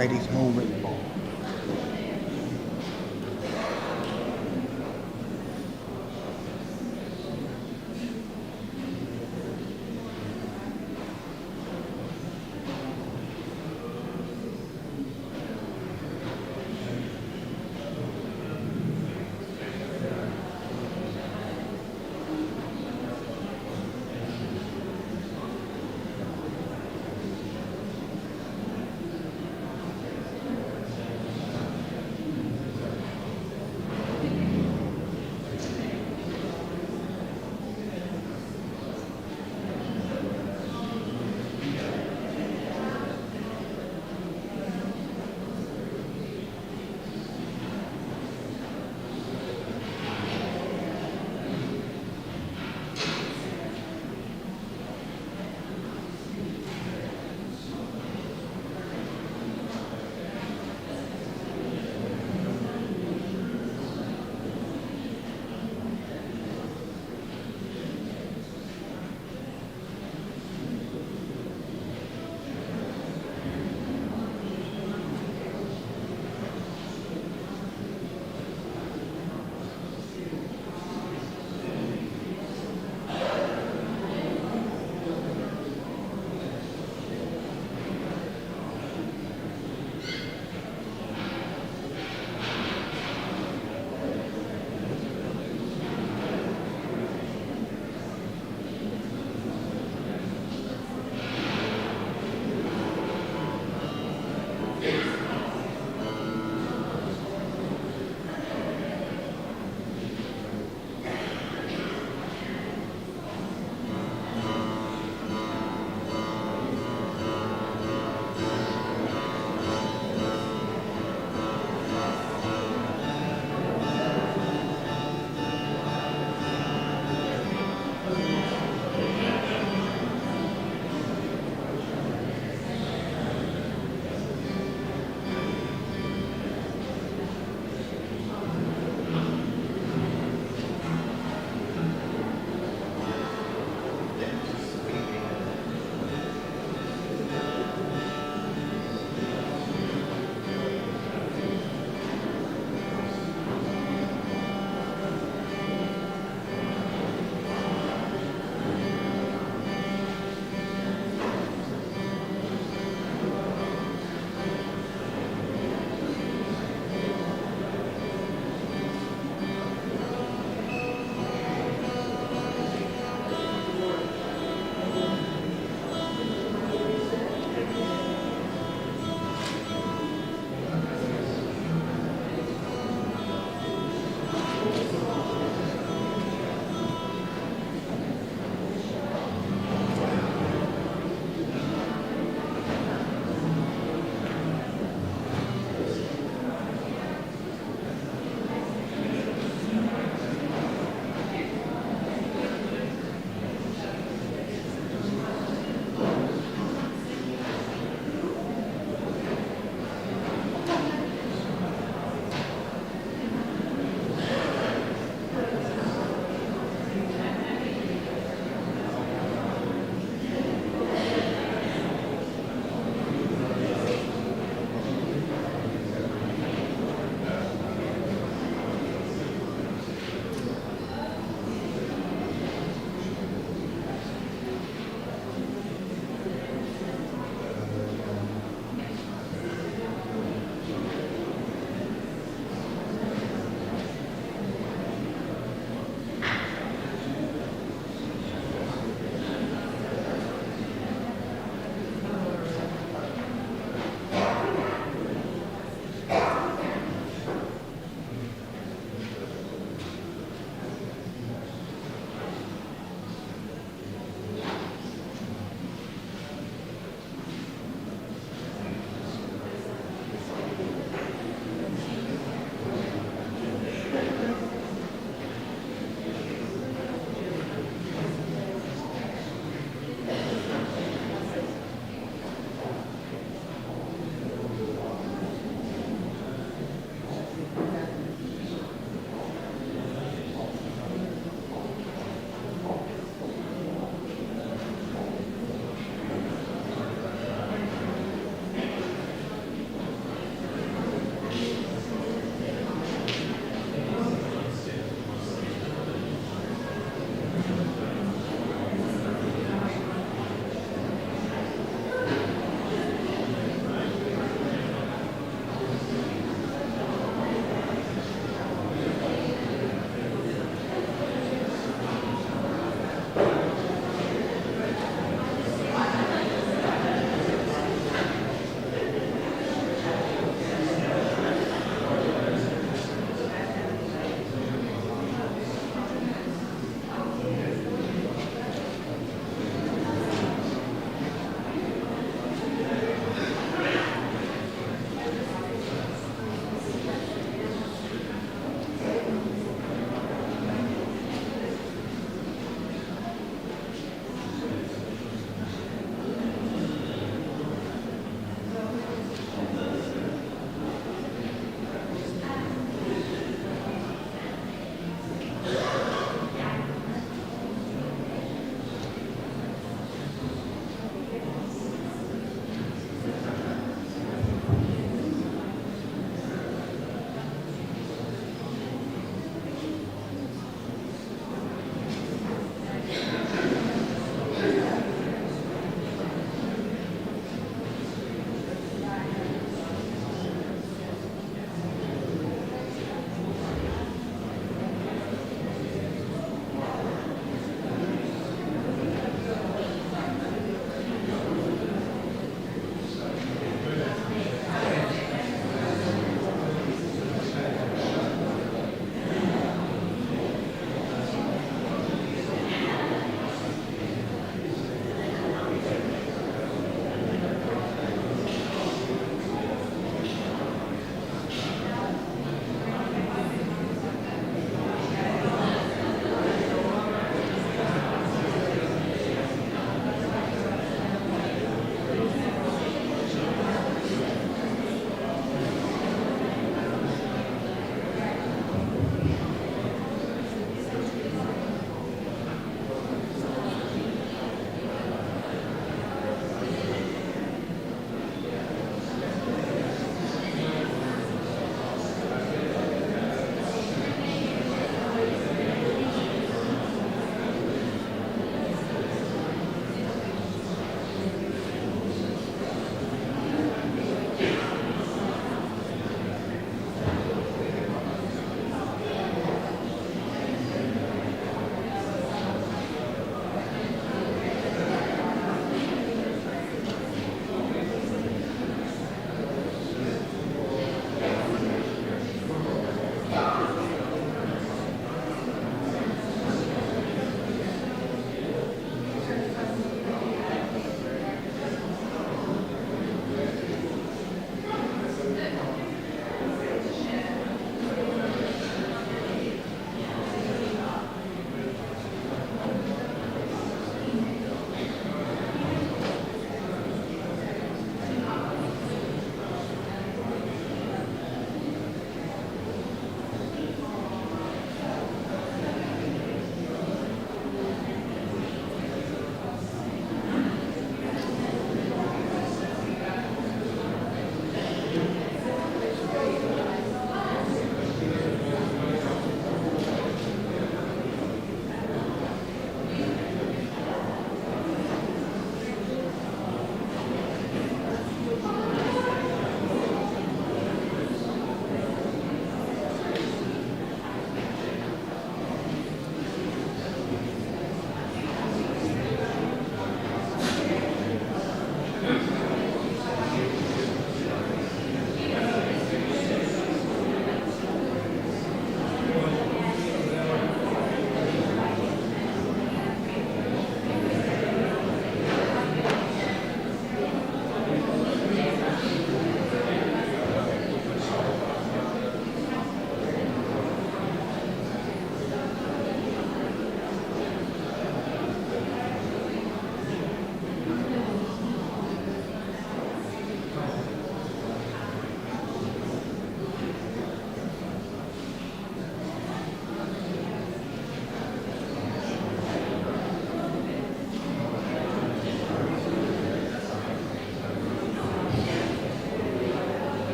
ladies moving.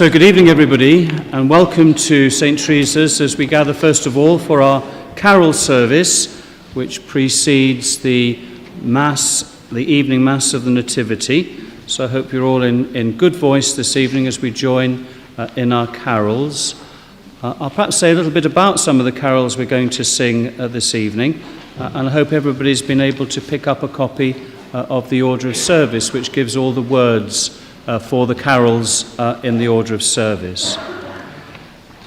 So good evening, everybody, and welcome to St. Teresa's as we gather first of all for our carol service, which precedes the Mass, the evening Mass of the Nativity. So I hope you're all in good voice this evening as we join in our carols. I'll perhaps say a little bit about some of the carols we're going to sing this evening, and I hope everybody's been able to pick up a copy of the order of service, which gives all the words for the carols in the order of service.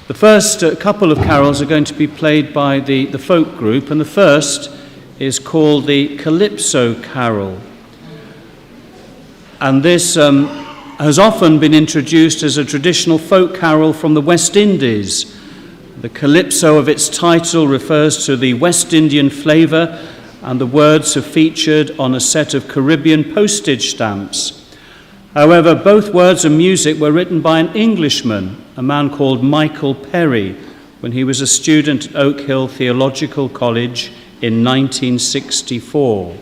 The first couple of carols are going to be played by the folk group, and the first is called the Calypso Carol. And this has often been introduced as a traditional folk carol from the West Indies. The calypso of its title refers to the West Indian flavour, and the words are featured on a set of Caribbean postage stamps. However, both words and music were written by an Englishman, a man called Michael Perry, when he was a student at Oak Hill Theological College in 1964.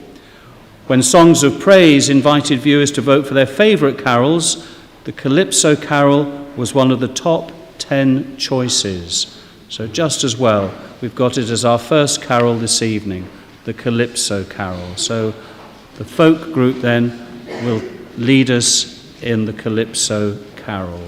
When Songs of Praise invited viewers to vote for their favourite carols, the Calypso Carol was one of the top 10 choices. So just as well, we've got it as our first carol this evening, the Calypso Carol. So the folk group then will lead us in the Calypso Carol.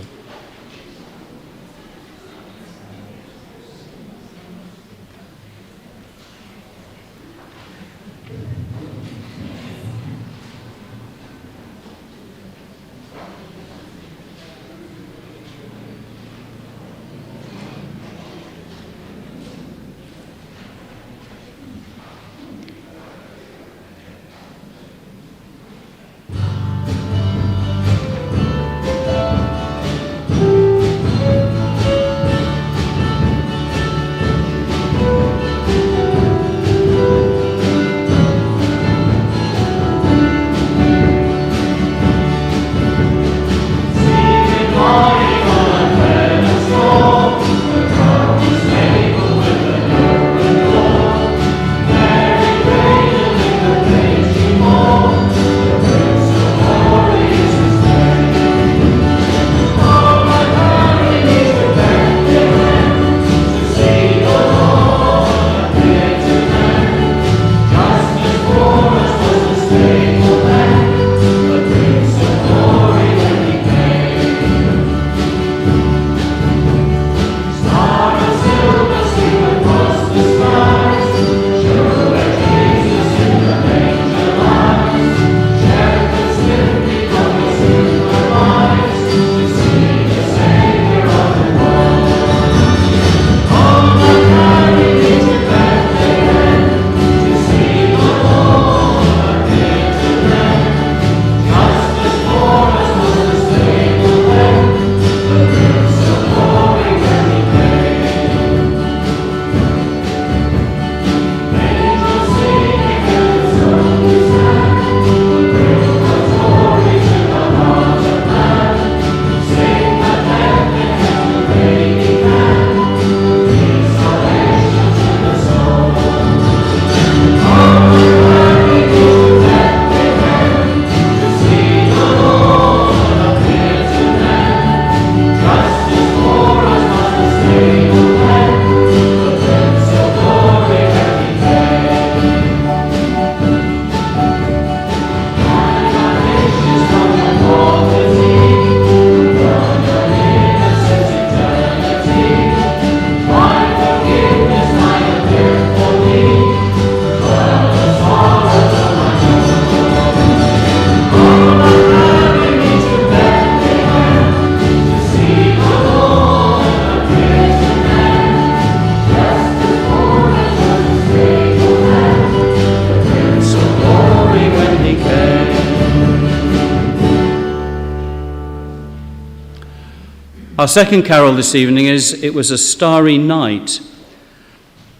Our second carol this evening is It Was a Starry Night,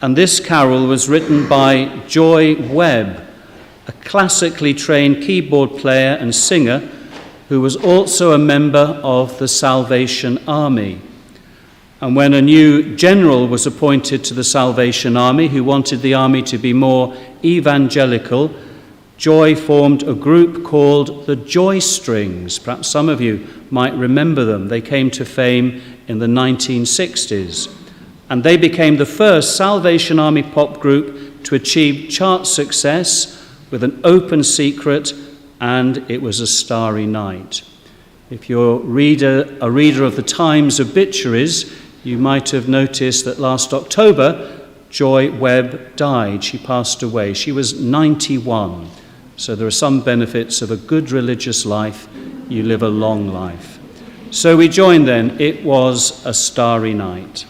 and this carol was written by Joy Webb, a classically trained keyboard player and singer who was also a member of the Salvation Army. And when a new general was appointed to the Salvation Army, who wanted the army to be more evangelical, Joy formed a group called the Joy Strings. Perhaps some of you might remember them. They came to fame in the 1960s. And they became the first Salvation Army pop group to achieve chart success with An Open Secret and It Was a Starry Night. If you're a reader of the Times obituaries, you might have noticed that last October, Joy Webb died. She passed away. She was 91. So there are some benefits of a good religious life. You live a long life. So we join then, It Was a Starry Night.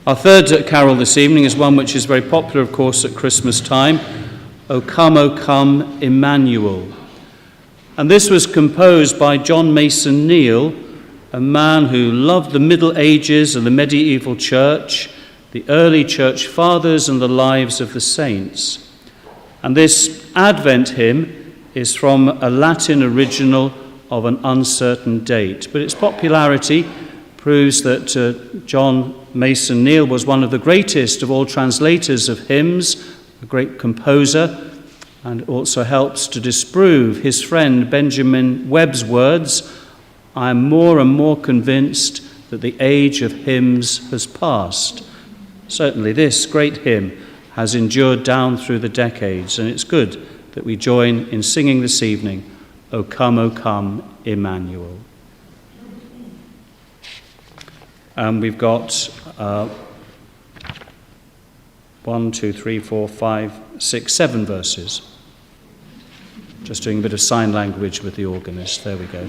Our third carol this evening is one which is very popular, of course, at Christmas time, O Come, Emmanuel. And this was composed by John Mason Neale, a man who loved the Middle Ages and the medieval church, the early church fathers and the lives of the saints. And this Advent hymn is from a Latin original of an uncertain date, but its popularity proves that John Mason Neale was one of the greatest of all translators of hymns, a great composer, and also helps to disprove his friend Benjamin Webb's words, I am more and more convinced that the age of hymns has passed. Certainly this great hymn has endured down through the decades, and it's good that we join in singing this evening, O come, Emmanuel. And we've got 1, 2, 3, 4, 5, 6, 7 verses. Just doing a bit of sign language with the organist. There we go.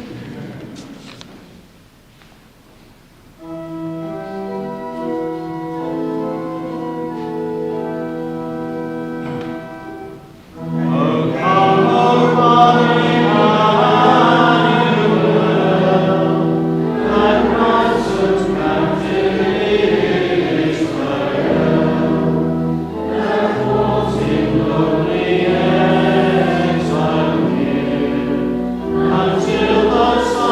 Until the sun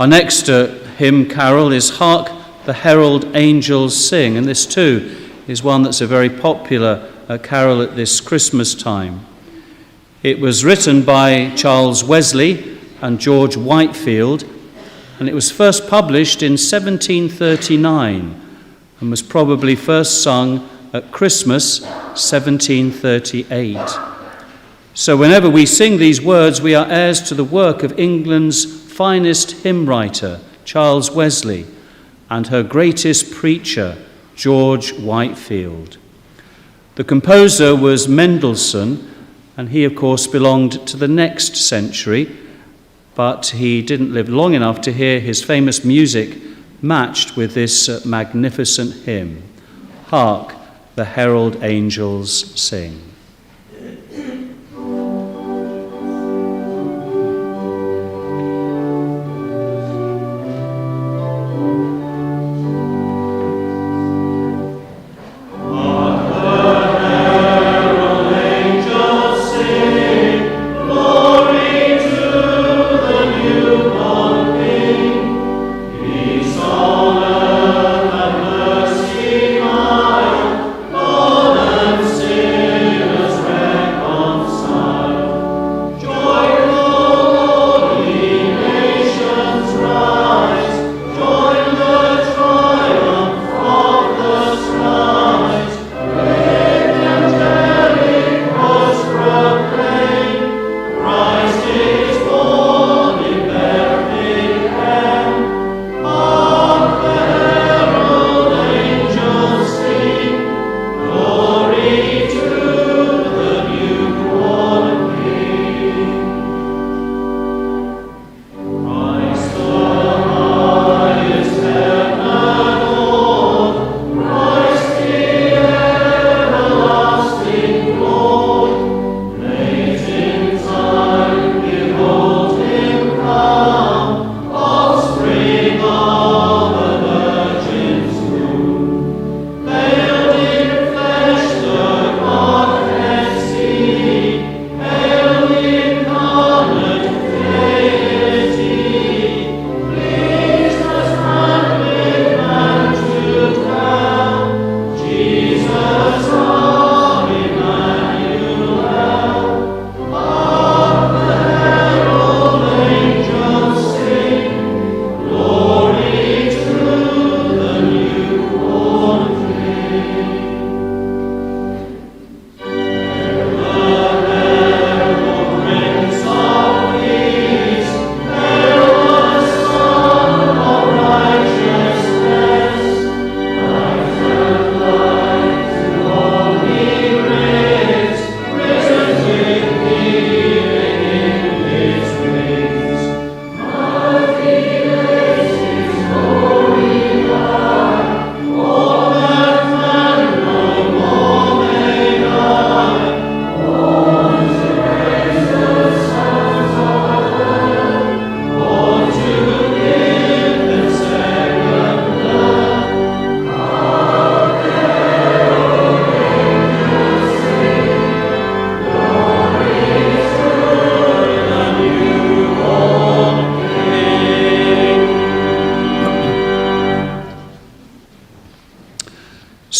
Our next hymn carol is Hark the Herald Angels Sing, and this too is one that's a very popular carol at this Christmas time. It was written by Charles Wesley and George Whitefield, and it was first published in 1739 and was probably first sung at Christmas 1738. So whenever we sing these words, we are heirs to the work of England's finest hymn writer, Charles Wesley, and her greatest preacher, George Whitefield. The composer was Mendelssohn, and he, of course, belonged to the next century, but he didn't live long enough to hear his famous music matched with this magnificent hymn. Hark, the herald angels sing. Sing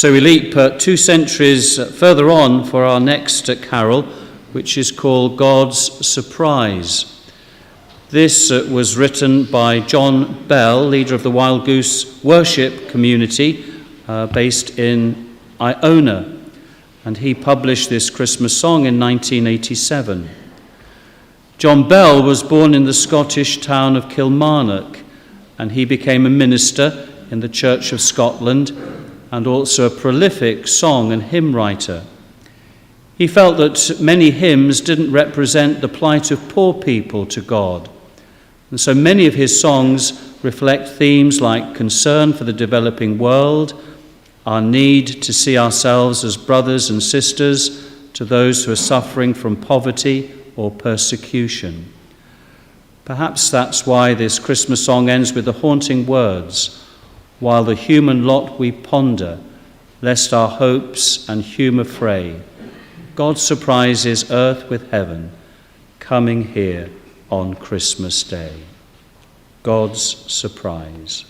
So we leap 2 centuries further on for our next carol, which is called God's Surprise. This was written by John Bell, leader of the Wild Goose Worship Community based in Iona, and he published this Christmas song in 1987. John Bell was born in the Scottish town of Kilmarnock, and he became a minister in the Church of Scotland and also a prolific song and hymn writer. He felt that many hymns didn't represent the plight of poor people to God, and so many of his songs reflect themes like concern for the developing world, our need to see ourselves as brothers and sisters to those who are suffering from poverty or persecution. Perhaps that's why this Christmas song ends with the haunting words, "While the human lot we ponder, lest our hopes and humour fray, God surprises earth with heaven, coming here on Christmas Day." God's surprise.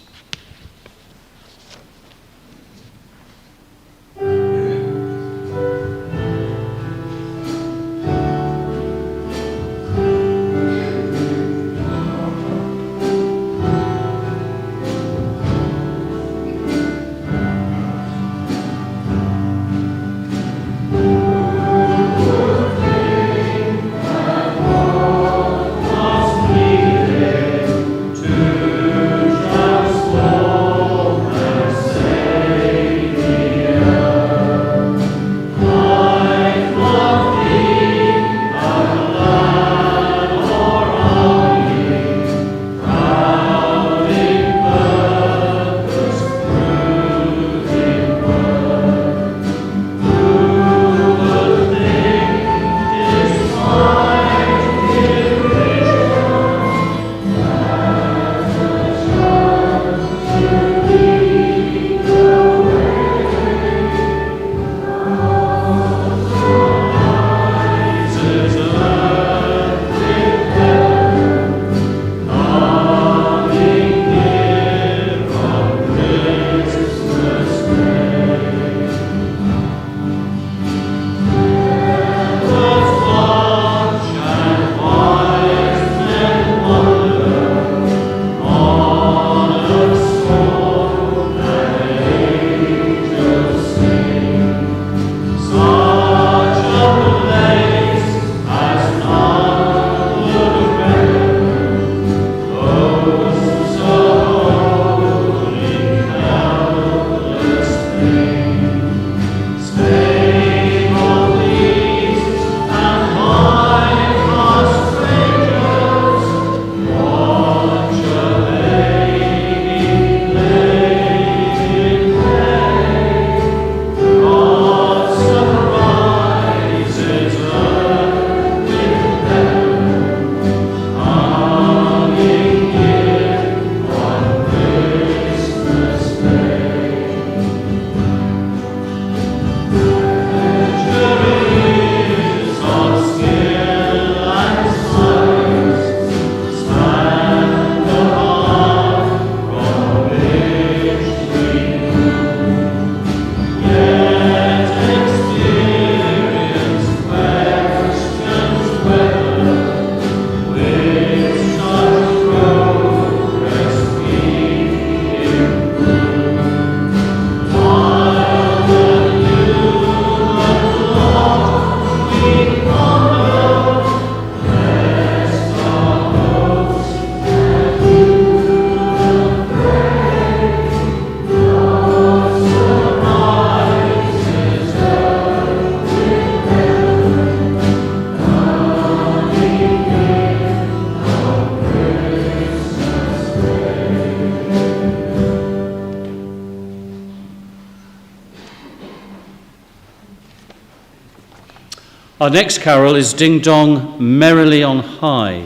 Our next carol is Ding Dong Merrily on High,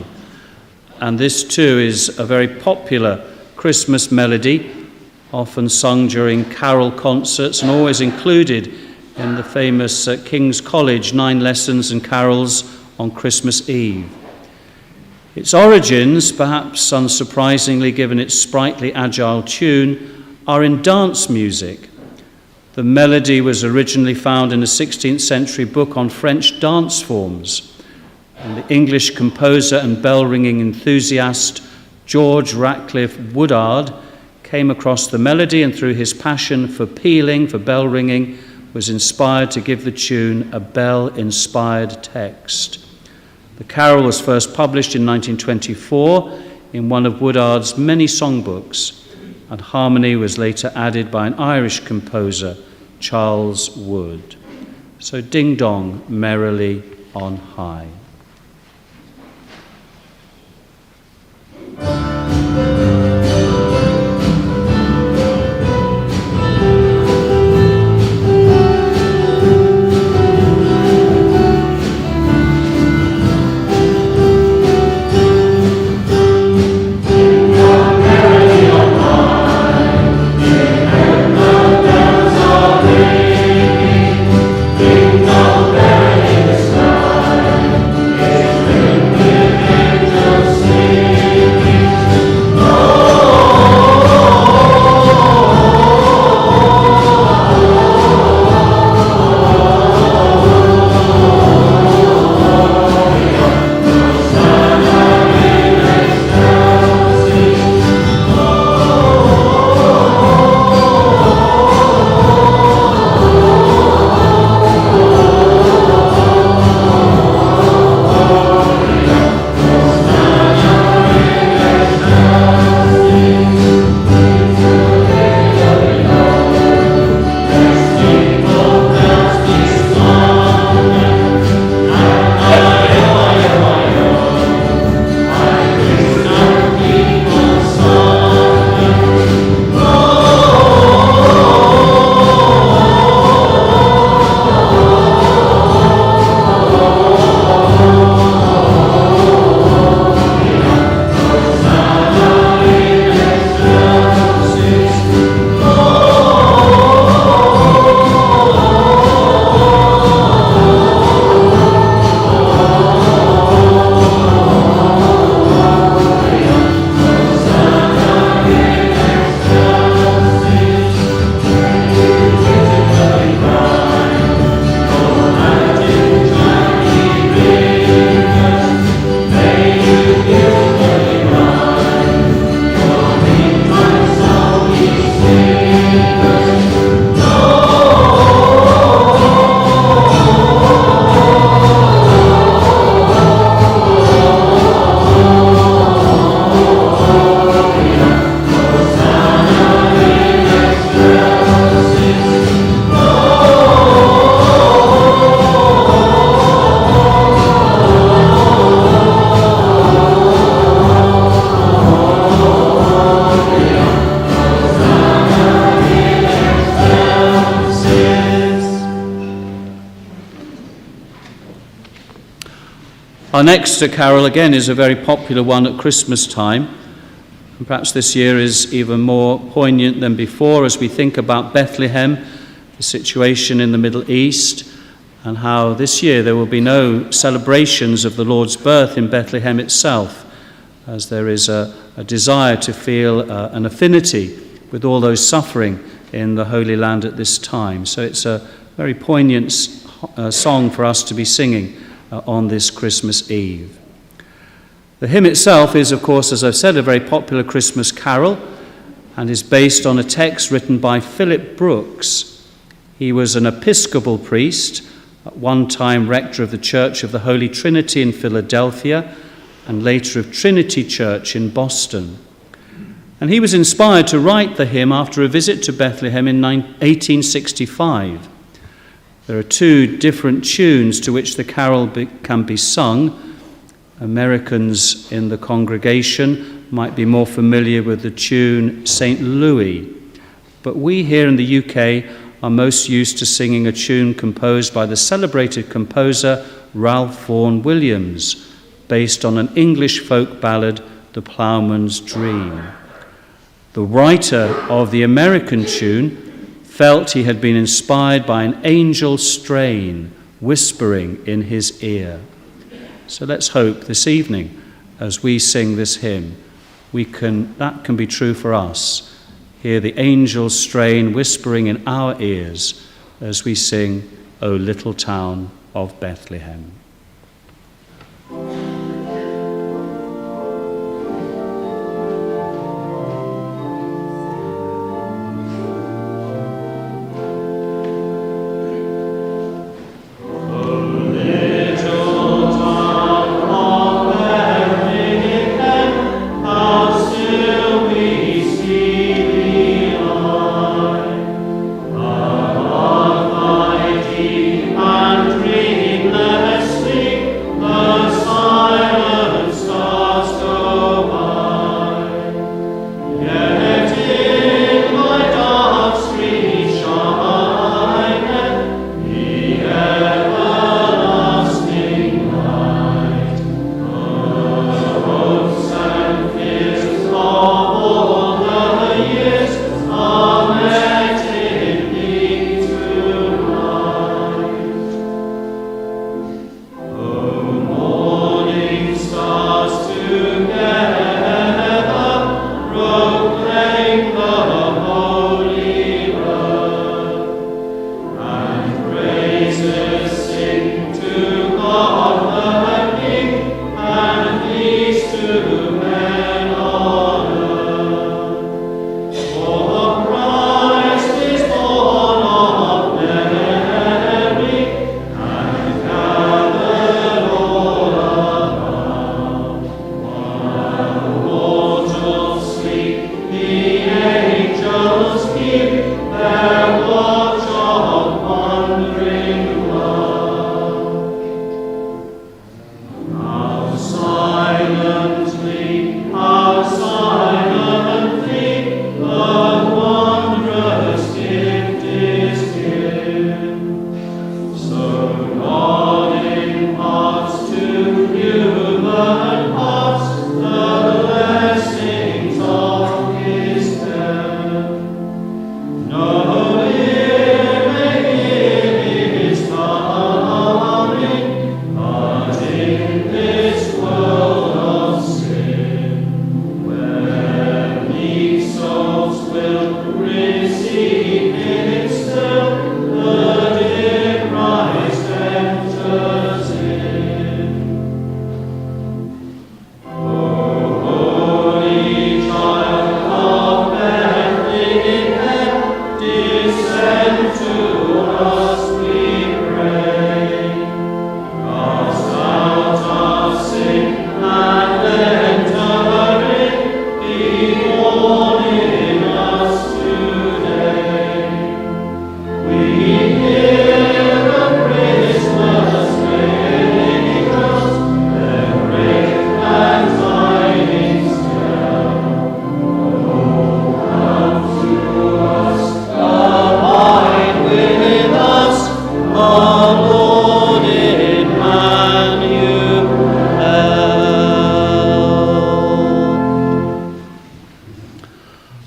and this too is a very popular Christmas melody, often sung during carol concerts and always included in the famous King's College 9 lessons and carols on Christmas Eve. Its origins, perhaps unsurprisingly given its sprightly, agile tune, are in dance music. The melody was originally found in a 16th century book on French dance forms. And the English composer and bell-ringing enthusiast George Ratcliffe Woodard came across the melody and through his passion for pealing, for bell ringing, was inspired to give the tune a bell-inspired text. The carol was first published in 1924 in one of Woodard's many songbooks, and harmony was later added by an Irish composer, Charles Wood. So ding dong merrily on high. Our next carol, again, is a very popular one at Christmas time. And perhaps this year is even more poignant than before as we think about Bethlehem, the situation in the Middle East, and how this year there will be no celebrations of the Lord's birth in Bethlehem itself, as there is a desire to feel an affinity with all those suffering in the Holy Land at this time. So it's a very poignant song for us to be singing on this Christmas Eve. The hymn itself is, of course, as I've said, a very popular Christmas carol and is based on a text written by Philip Brooks. He was an Episcopal priest, at one time rector of the Church of the Holy Trinity in Philadelphia and later of Trinity Church in Boston. And he was inspired to write the hymn after a visit to Bethlehem in 1865. There are two different tunes to which the carol can be sung. Americans in the congregation might be more familiar with the tune St. Louis, but we here in the UK are most used to singing a tune composed by the celebrated composer Ralph Vaughan Williams, based on an English folk ballad, The Ploughman's Dream. The writer of the American tune felt he had been inspired by an angel strain whispering in his ear. So let's hope this evening, as we sing this hymn, that can be true for us. hear the angels' strain whispering in our ears as we sing, O Little Town of Bethlehem.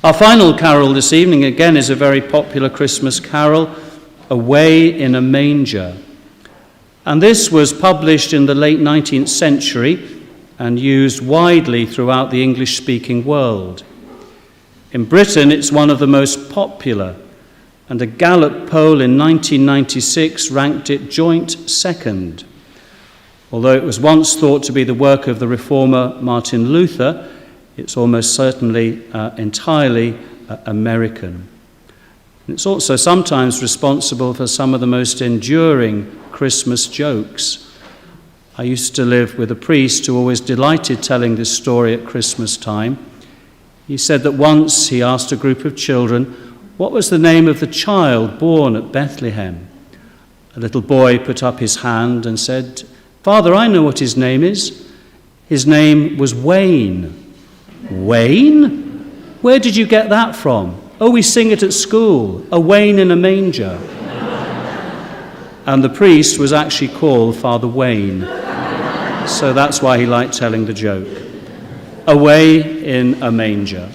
Our final carol this evening, again, is a very popular Christmas carol, Away in a Manger. And this was published in the late 19th century and used widely throughout the English-speaking world. In Britain, it's one of the most popular, and a Gallup poll in 1996 ranked it joint second. Although it was once thought to be the work of the reformer Martin Luther, it's almost certainly entirely American. And it's also sometimes responsible for some of the most enduring Christmas jokes. I used to live with a priest who always delighted telling this story at Christmas time. He said that once he asked a group of children, what was the name of the child born at Bethlehem? A little boy put up his hand and said, "Father, I know what his name is. His name was Wayne." "Wayne? Where did you get that from?" "Oh, we sing it at school, a Wayne in a manger." And the priest was actually called Father Wayne. So that's why he liked telling the joke. Away in a manger.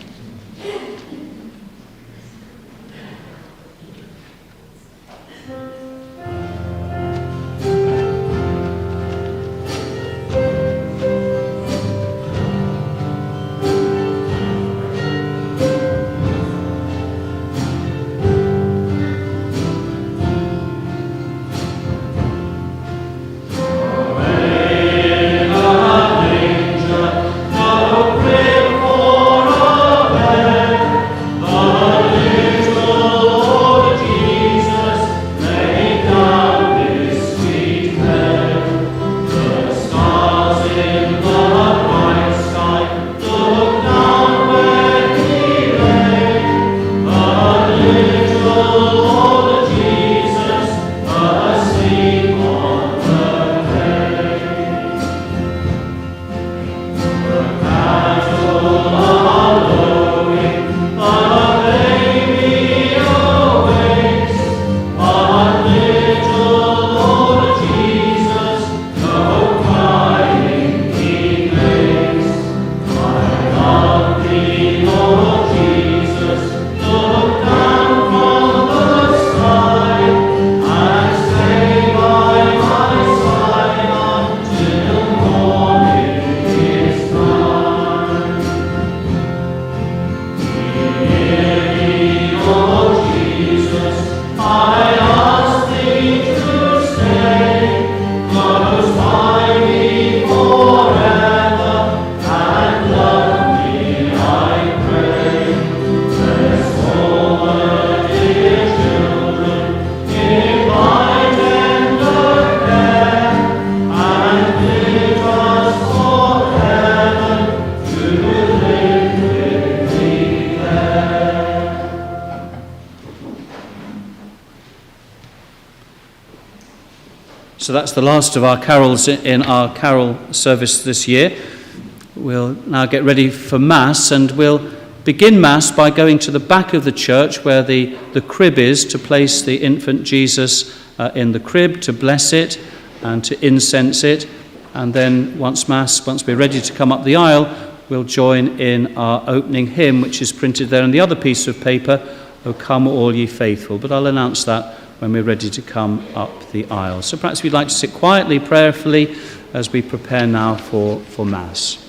So that's the last of our carols in our carol service this year. We'll now get ready for Mass, and we'll begin Mass by going to the back of the church where the crib is, to place the infant Jesus in the crib, to bless it and to incense it. And then once we're ready to come up the aisle, we'll join in our opening hymn, which is printed there on the other piece of paper, O come all ye faithful. But I'll announce that when we're ready to come up the aisle. So perhaps we'd like to sit quietly, prayerfully, as we prepare now for Mass.